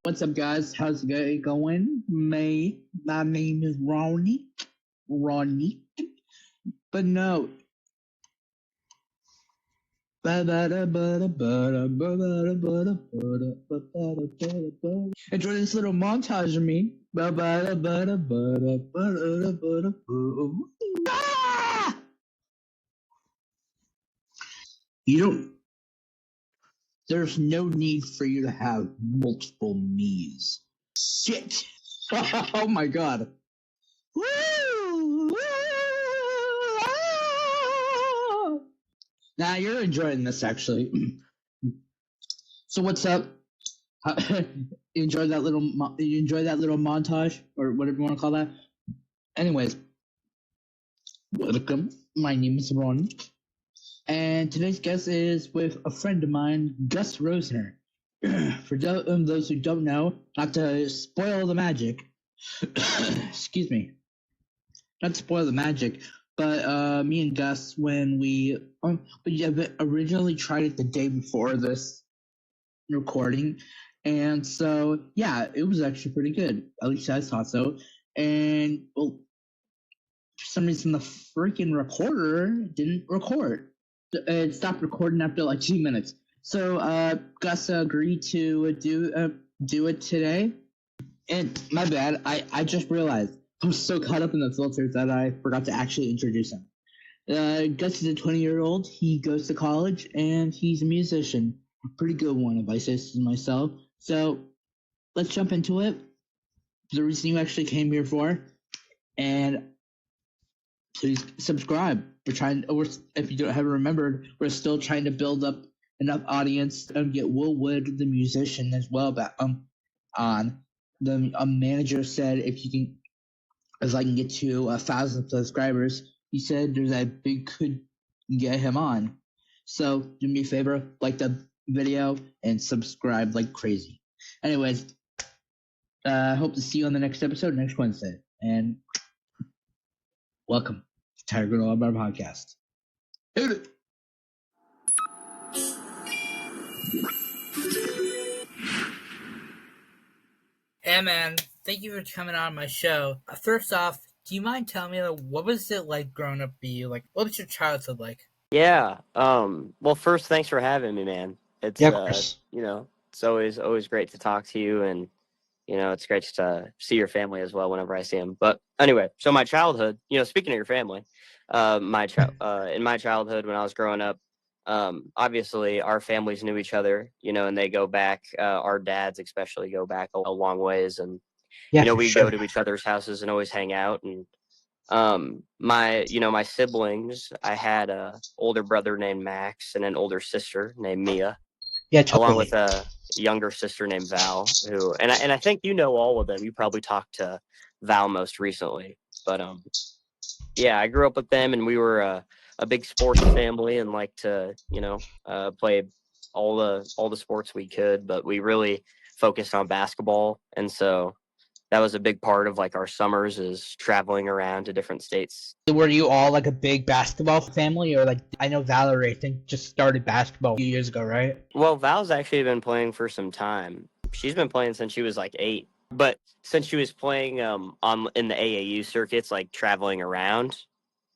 What's up, guys? How's it going? My name is Ronnie. Ronnie. But no. Enjoy this little montage of me. Ah! You don't. There's no need for you to have multiple me's. Shit! Oh my god. Woo! Nah, you're enjoying this actually. So what's up? You enjoy that little montage or whatever you want to call that? Anyways, welcome. My name is Ron, and today's guest is with a friend of mine, Gus Rosener. For those who don't know, not to spoil the magic, excuse me, not to spoil the magic, but me and Gus, when we originally tried it the day before this recording, and so yeah, it was actually pretty good. At least I thought so. And well, for some reason, the freaking recorder didn't record. It stopped recording after like 2 minutes. So Gus agreed to do it today. And my bad, I just realized I was so caught up in the filters that I forgot to actually introduce him. Gus is a 20-year-old. He goes to college and he's a musician. A pretty good one, if I say so myself. So let's jump into it. The reason you actually came here for, and please subscribe. If you haven't remembered, we're still trying to build up enough audience to get Will Wood, the musician, as well. But on the manager said if I can get to 1,000 subscribers, he said there's a could get him on. So do me a favor, like the video and subscribe like crazy. Anyways, I hope to see you on the next episode next Wednesday. And welcome to Tired Granolla Bar Podcast. Hit it. Hey man, thank you for coming on my show. First off, do you mind telling me what was it like growing up for you? Like, what was your childhood like? Yeah. Well, first, thanks for having me, man. It's Yeah, of course. it's always great to talk to you, and it's great to see your family as well whenever I see them. But anyway, so my childhood, speaking of your family, in my childhood when I was growing up, obviously our families knew each other, and they go back. Our dads especially go back a long ways, and Yeah, for we sure. go to each other's houses and always hang out. And my siblings, I had a older brother named Max and an older sister named Mia, Yeah, along totally. with a younger sister named Val, who and I think you know all of them. You probably talked to Val most recently. But yeah, I grew up with them, and we were a big sports family and liked to play all the sports we could, but we really focused on basketball. And so that was a big part of like our summers, is traveling around to different states. Were you all like a big basketball family, or like I know Valerie, I think, just started basketball a few years ago, right? Well, Val's actually been playing for some time. She's been playing since she was like 8. But since she was playing on in the AAU circuits, like traveling around,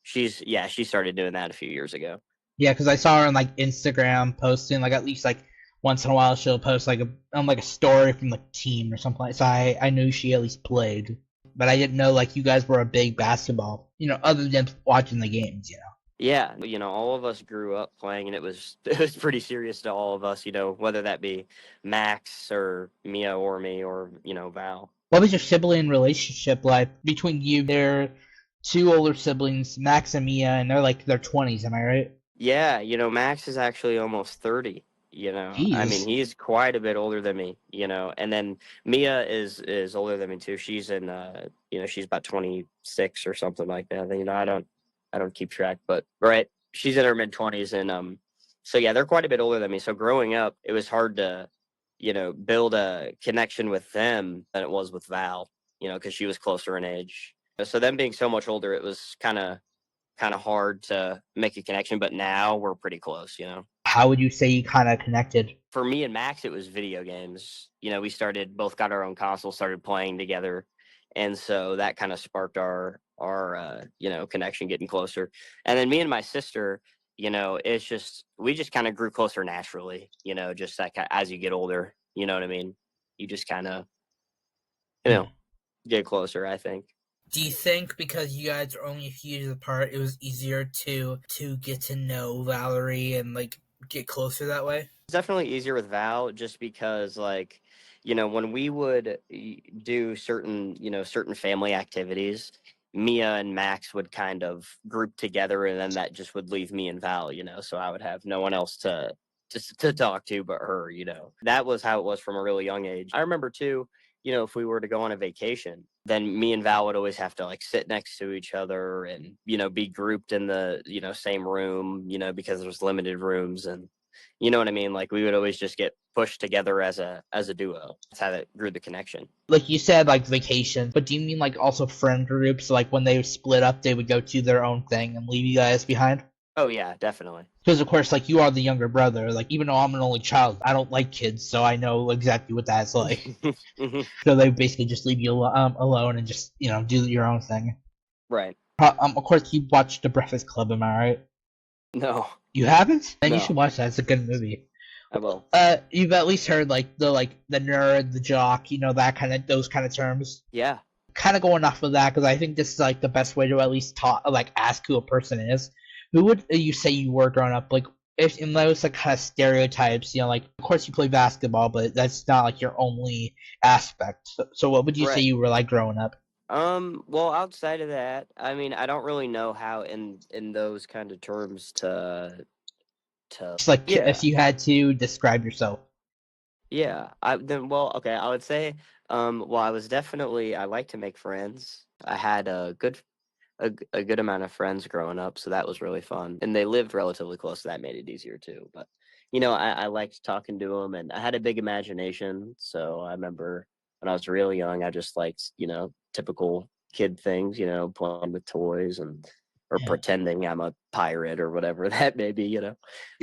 she started doing that a few years ago. Yeah, because I saw her on like Instagram posting, like at least like once in a while she'll post like a story from the team or something. So I knew she at least played, but I didn't know like you guys were a big basketball, other than watching the games. Yeah, all of us grew up playing, and it was pretty serious to all of us, whether that be Max or Mia or me or, Val. What was your sibling relationship like between you? They're two older siblings, Max and Mia, and they're like their 20s. Am I right? Yeah, Max is actually almost 30. I mean, Jeez. he's quite a bit older than me, and then Mia is older than me too. She's in she's about 26 or something like that. I don't keep track, but right, she's in her mid-20s. And so yeah, they're quite a bit older than me. So growing up, it was hard to build a connection with them than it was with Val, because she was closer in age. So them being so much older, it was kind of hard to make a connection, but now we're pretty close. how would you say you kind of connected? For me and Max, it was video games. We both got our own console, started playing together, and so that kind of sparked our connection, getting closer. And then me and my sister, it's just we just kind of grew closer naturally. Just like as you get older, you know what I mean. You just kind of get closer, I think. Do you think because you guys are only a few years apart, it was easier to get to know Valerie and like get closer that way? It's definitely easier with Val just because when we would do certain family activities, Mia and Max would kind of group together, and then that just would leave me and Val, so I would have no one else to talk to but her. That was how it was from a really young age. I remember too, if we were to go on a vacation, then me and Val would always have to like sit next to each other and, be grouped in the, same room, because there's limited rooms, and you know what I mean? Like we would always just get pushed together as a duo. That's how that grew the connection. Like you said, like vacation, but do you mean like also friend groups? Like when they would split up, they would go do their own thing and leave you guys behind? Oh yeah, definitely. Because of course, like you are the younger brother. Like even though I'm an only child, I don't like kids, so I know exactly what that's like. So they basically just leave you alone and just do your own thing. Right. Of course, you watched The Breakfast Club, am I right? No. You haven't? Then No. you should watch that. It's a good movie. I will. You've at least heard the nerd, the jock, those kind of terms. Yeah. Kind of going off of that because I think this is like the best way to at least ask who a person is. Who would you say you were growing up? Like if in those kind of stereotypes, of course you play basketball, but that's not like your only aspect. So what would you say you were like growing up? Well, outside of that, I mean, I don't really know how in those kind of terms to It's like if you had to describe yourself. Yeah, I would say, well, I like to make friends. I had a good amount of friends growing up, so that was really fun. And they lived relatively close, so that made it easier too. But I liked talking to them, and I had a big imagination. So I remember when I was real young, I just liked typical kid things, playing with toys or pretending I'm a pirate or whatever that may be,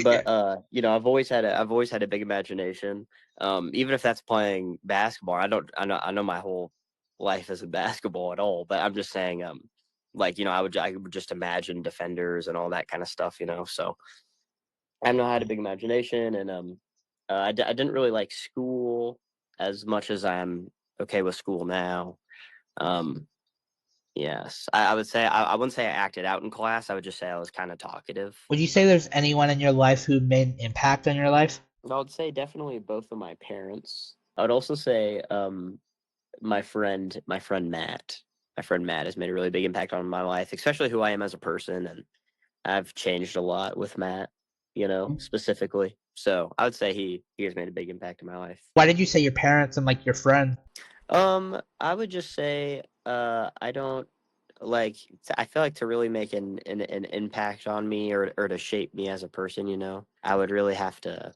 But I've always had a big imagination. Even if that's playing basketball, I know my whole life isn't basketball at all, but I'm just saying, I would just imagine defenders and all that kind of stuff, So I know I had a big imagination, and I didn't really like school as much as I'm okay with school now. Yes, I would say I wouldn't say I acted out in class. I would just say I was kind of talkative. Would you say there's anyone in your life who made an impact on your life? I would say definitely both of my parents. I would also say my friend Matt. My friend Matt has made a really big impact on my life, especially who I am as a person, and I've changed a lot with Matt, specifically. So I would say he has made a big impact in my life. Why did you say your parents and your friend? I would just say I don't I feel like to really make an impact on me or to shape me as a person, I would really have to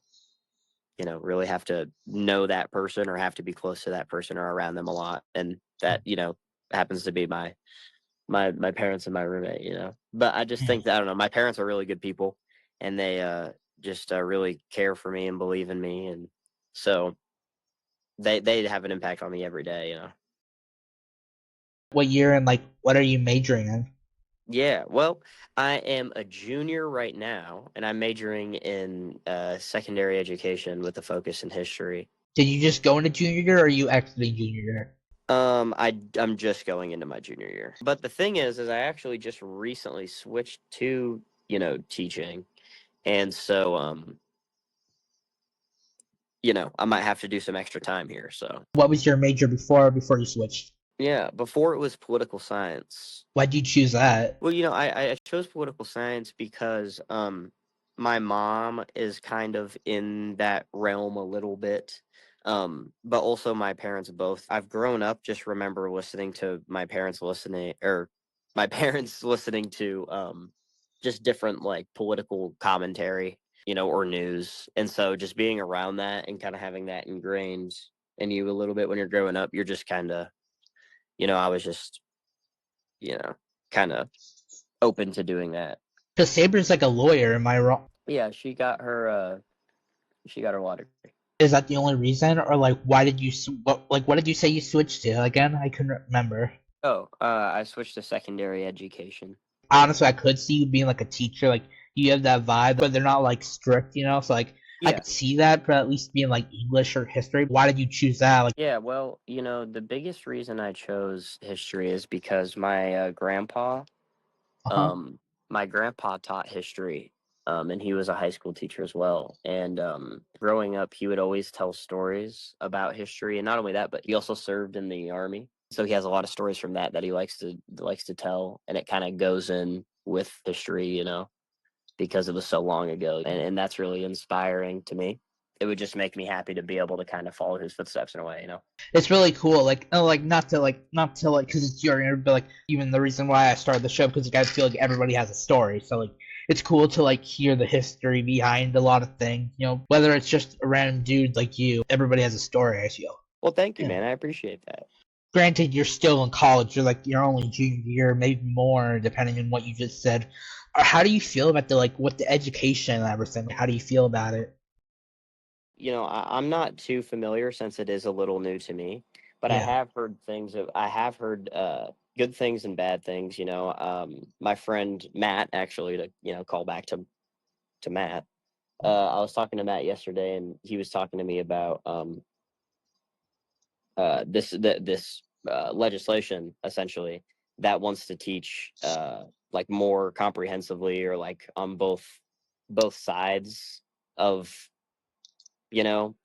know that person or have to be close to that person or around them a lot, and that happens to be my parents and my roommate. But I just think that I don't know, my parents are really good people, and they just really care for me and believe in me, and so they have an impact on me every day. What year and what are you majoring in? Yeah, well, I am a junior right now, and I'm majoring in secondary education with a focus in history. Did you just go into junior year, or are you exiting junior year? I'm just going into my junior year. But the thing is I actually just recently switched to, teaching. And so, I might have to do some extra time here. So What was your major before you switched? yeah, before it was political science. Why'd you choose that? Well, I chose political science because my mom is kind of in that realm a little bit. But also my parents both. I've grown up just remember listening to my parents listening to just different political commentary, or news. And so just being around that and kind of having that ingrained in you a little bit when you're growing up, you're just kind of, I was just, kind of open to doing that. Because Saber's like a lawyer, am I wrong? Yeah, she got her law degree. Is that the only reason, or like why did you what did you say you switched to again? I couldn't remember. Oh, I switched to secondary education. Honestly, I could see you being like a teacher, like you have that vibe, but they're not like strict, So like I Yeah. could see that, but at least being like English or history. Why did you choose that? Like, Yeah, well, the biggest reason I chose history is because huh? um, my grandpa taught history, and he was a high school teacher as well. And growing up, he would always tell stories about history, and not only that, but he also served in the army. So he has a lot of stories from that he likes to tell, and it kind of goes in with history, because it was so long ago, and that's really inspiring to me. It would just make me happy to be able to kind of follow his footsteps in a way. It's really cool. Like not to because it's your interview, but like even the reason why I started the show because like, I feel like everybody has a story. So like it's cool to like hear the history behind a lot of things. Whether it's just a random dude like you, everybody has a story. I feel. Well, thank you, Yeah. man. I appreciate that. Granted, you're still in college. You're like you're only junior year, maybe more, depending on what you just said. How do you feel about what the education and everything? How do you feel about it? I'm not too familiar since it is a little new to me, but I Yeah. have heard I have heard good things and bad things. My friend Matt, actually, to call back to Matt. I was talking to Matt yesterday, and he was talking to me about this legislation essentially that wants to teach like more comprehensively or like on both sides of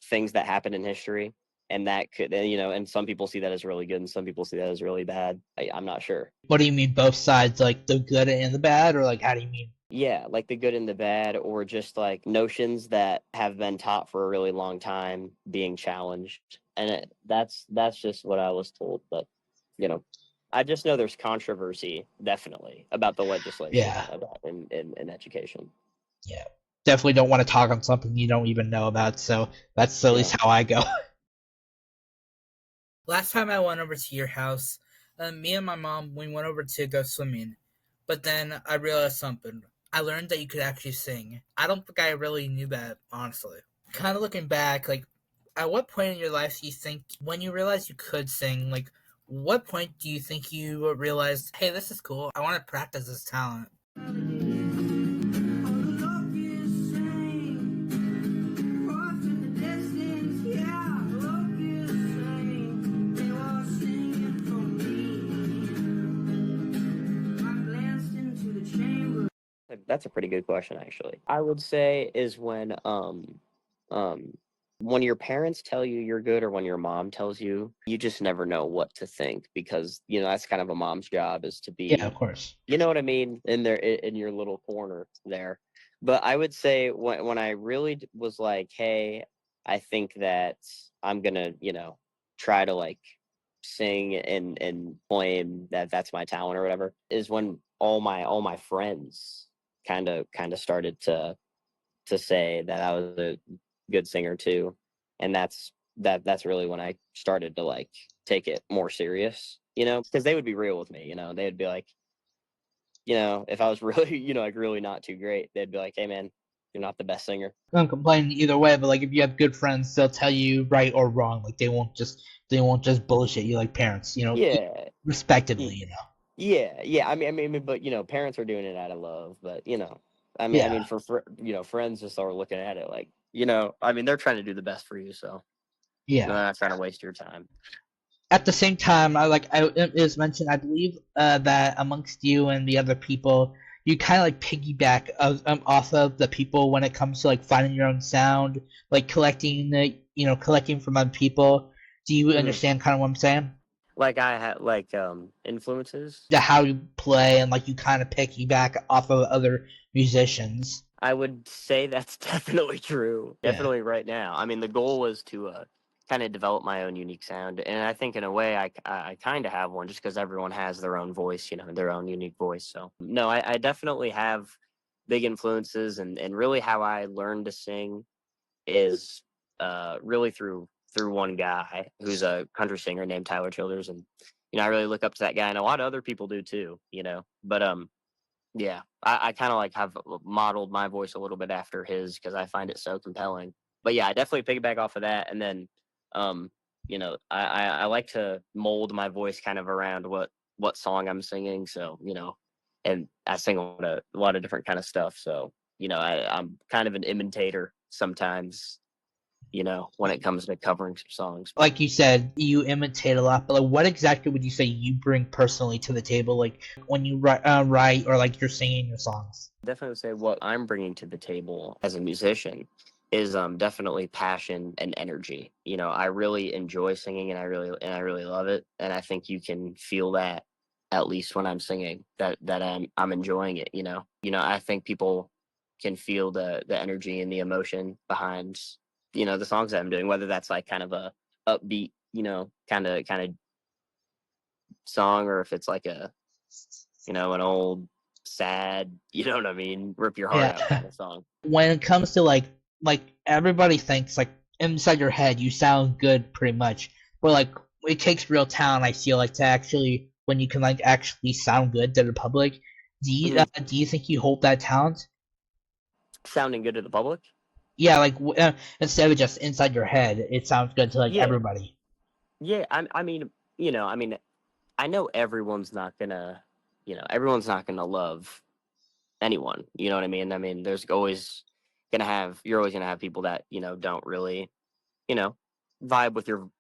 things that happen in history, and that could and some people see that as really good and some people see that as really bad. I'm not sure. What do you mean both sides, like the good and the bad, or like how do you mean? Yeah, like the good and the bad, or just like notions that have been taught for a really long time being challenged. And that's just what I was told. But you know, I just know there's controversy definitely about the legislation Yeah. about in education. Yeah. Definitely don't want to talk on something you don't even know about. So that's at Yeah. least how I go. Last time I went over to your house, me and my mom, we went over to go swimming. But then I realized something. I learned that you could actually sing. I don't think I really knew that, honestly. Kind of looking back, like, at what point in your life do you think, when you realized you could sing, like, what point do you think you realized, hey, this is cool. I want to practice this talent? That's a pretty good question, actually. I would say is um when your parents tell you you're good or when your mom tells you, you just never know what to think because that's kind of a mom's job is to Yeah, be, of course. you know what I mean, in your little corner there. But I would say when I really was like, hey, I think that I'm gonna try to like sing and claim that that's my talent or whatever is when all my friends kind of started to say that I was a good singer too, and that's really when I started to like take it more serious, because they would be real with me, they'd be like, if I was really like really not too great, they'd be like, hey man, you're not the best singer. I'm complaining either way, but like if you have good friends, they'll tell you right or wrong. Like they won't just bullshit you like parents. Yeah. Respectively. Yeah. I mean, but parents are doing it out of love, but I mean, Yeah. for friends just are looking at it like, I mean, they're trying to do the best for you, so they're Yeah. not trying to waste your time. At the same time, it was mentioned, I believe, that amongst you and the other people, you kind of like piggyback off of the people when it comes to like finding your own sound, like collecting from other people. Do you Mhm. understand kind of what I'm saying? Like I had like influences. How you play and like you kind of piggyback off of other musicians. I would say that's definitely true. Yeah. Definitely right now. I mean, the goal was to kind of develop my own unique sound, and I think in a way I kind of have one just because everyone has their own voice, their own unique voice. So no, I definitely have big influences, and really how I learned to sing is really through one guy who's a country singer named Tyler Childers, and I really look up to that guy, and a lot of other people do too. But Yeah, I kind of like have modeled my voice a little bit after his because I find it so compelling. But yeah, I definitely piggyback off of that, and then I like to mold my voice kind of around what song I'm singing. So and I sing a lot of different kind of stuff. So I'm kind of an imitator sometimes. When it comes to covering some songs. Like you said, you imitate a lot, but like, what exactly would you say you bring personally to the table? Like when you write or like you're singing your songs. Definitely would say what I'm bringing to the table as a musician is definitely passion and energy. I really enjoy singing and I really love it, and I think you can feel that at least when I'm singing that I'm enjoying it. I think people can feel the energy and the emotion behind the songs that I'm doing, whether that's like kind of a upbeat kind of song, or if it's like an old sad, you know what I mean, rip your heart out Yeah. kind of song. When it comes to like everybody thinks like inside your head you sound good pretty much, but like it takes real talent. I feel like to actually when you can like actually sound good to the public. Do you think you hold that talent? Sounding good to the public. Yeah, like instead of just inside your head, it sounds good to like Yeah, everybody. yeah. I mean, I know everyone's not gonna love anyone. You know what I mean? I mean, you're always gonna have people that don't really you know vibe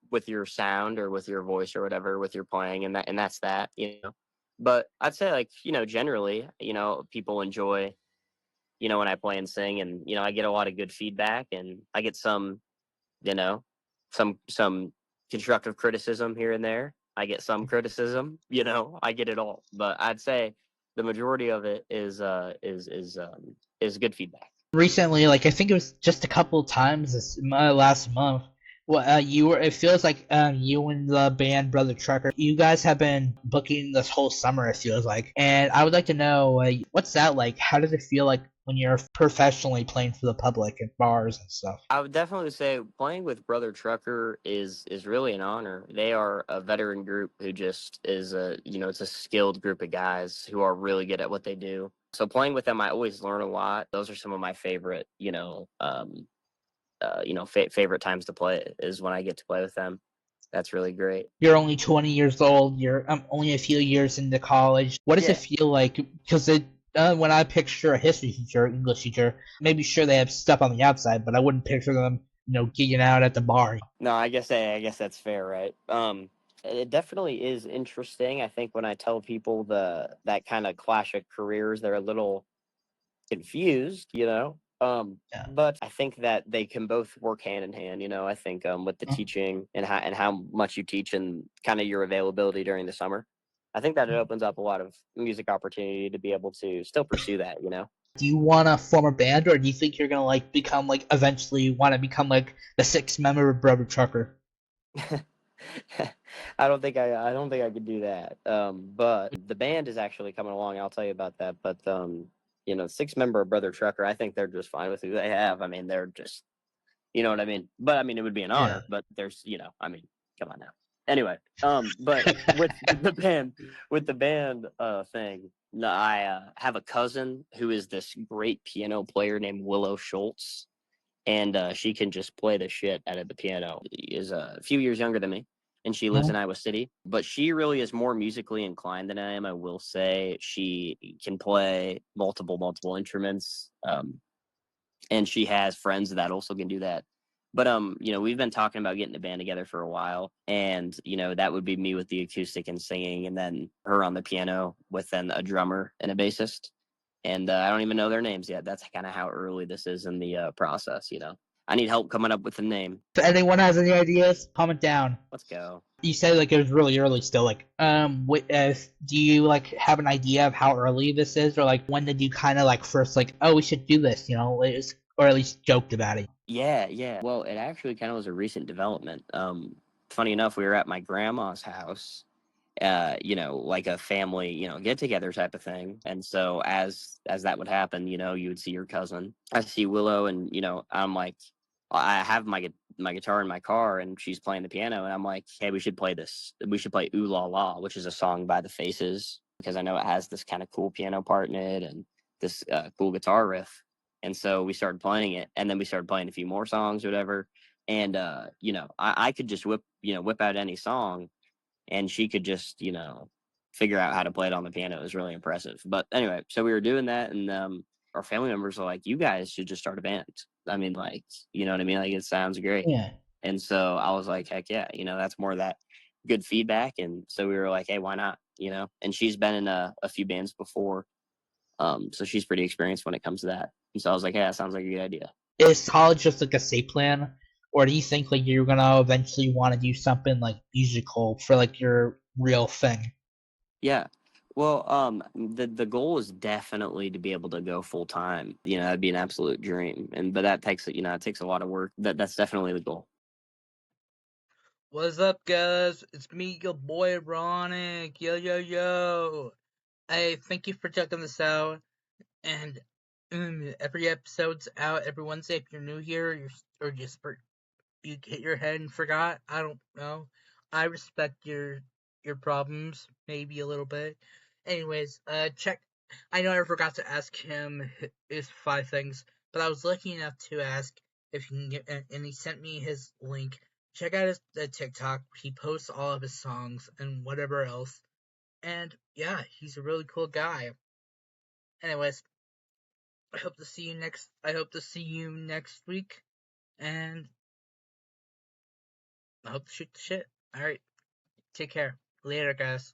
with your sound or with your voice or whatever with your playing, and that's that. But I'd say like generally people enjoy when I play and sing, and I get a lot of good feedback, and I get you know some constructive criticism here and there. I get some criticism, I get it all, but I'd say the majority of it is good feedback. Recently, like I think it was just a couple times this last month. Well, you were. It feels like you and the band Brother Trucker, you guys have been booking this whole summer. It feels like, and I would like to know what's that like? How does it feel like when you're professionally playing for the public at bars and stuff? I would definitely say playing with Brother Trucker is really an honor. They are a veteran group who just is it's a skilled group of guys who are really good at what they do. So playing with them, I always learn a lot. Those are some of my favorite, favorite times to play is when I get to play with them. That's really great. You're only 20 years old. You're only a few years into college. What does it Yeah. feel like? Because when I picture a history teacher, English teacher, maybe sure they have stuff on the outside, but I wouldn't picture them, gigging out at the bar. No, I guess that's fair, right? It definitely is interesting. I think when I tell people that kind of clash of careers, they're a little confused. Yeah. But I think that they can both work hand in hand. I think with the teaching and how much you teach and kind of your availability during the summer, I think that it opens up a lot of music opportunity to be able to still pursue that. Do you want to form a band, or do you think you're gonna like become like eventually want to become like the sixth member of Brother Trucker? I don't think I could do that. But the band is actually coming along. I'll tell you about that. But six-member Brother Trucker, I think they're just fine with who they have. I mean, they're just, you know what I mean. But I mean, it would be an Yeah. honor. But I mean, come on now. Anyway, but with the band thing, no, I have a cousin who is this great piano player named Willow Schultz, and she can just play the shit out of the piano. She is a few years younger than me, and she lives in Iowa City. But she really is more musically inclined than I am. I will say she can play multiple instruments, and she has friends that also can do that. But we've been talking about getting a band together for a while, and that would be me with the acoustic and singing, and then her on the piano with then a drummer and a bassist. And I don't even know their names yet. That's kind of how early this is in the process. I need help coming up with the name. If anyone has any ideas, comment down. Let's go. You said like it was really early still. Like, do you like have an idea of how early this is, or like when did you kind of like first like, oh, we should do this, or at least joked about it? Yeah. Well, it actually kind of was a recent development. Funny enough, we were at my grandma's house, like a family, get together type of thing. And so as that would happen, you would see your cousin. I see Willow, and I'm like, I have my guitar in my car, and she's playing the piano, and I'm like, hey, we should play this. We should play Ooh La La, which is a song by the Faces. because I know it has this kind of cool piano part in it and this cool guitar riff. And so we started playing it, and then we started playing a few more songs or whatever. And I could just whip out any song, and she could just figure out how to play it on the piano. It was really impressive. But anyway, so we were doing that, and our family members were like, "You guys should just start a band." I mean, like, you know what I mean? Like, it sounds great. Yeah. And so I was like, heck yeah, that's more of that good feedback. And so we were like, hey, why not? And she's been in a few bands before. So she's pretty experienced when it comes to that. And so I was like, yeah, that sounds like a good idea. Is college just like a safe plan? Or do you think like you're gonna eventually want to do something like musical for like your real thing? Yeah. Well, the goal is definitely to be able to go full time. That'd be an absolute dream. But that takes it takes a lot of work. That's definitely the goal. What's up, guys? It's me, your boy Ronick. Yo. Hey, thank you for checking this out. And every episode's out every Wednesday. If you're new here, or just you hit your head and forgot, I don't know. I respect your problems, maybe a little bit. Anyways, check. I know I forgot to ask him his 5 things, but I was lucky enough to ask if he can get, and he sent me his link. Check out his TikTok. He posts all of his songs and whatever else. And yeah, he's a really cool guy. Anyways, I hope to see you next week, and I hope to shoot the shit. Alright, take care. Later, guys.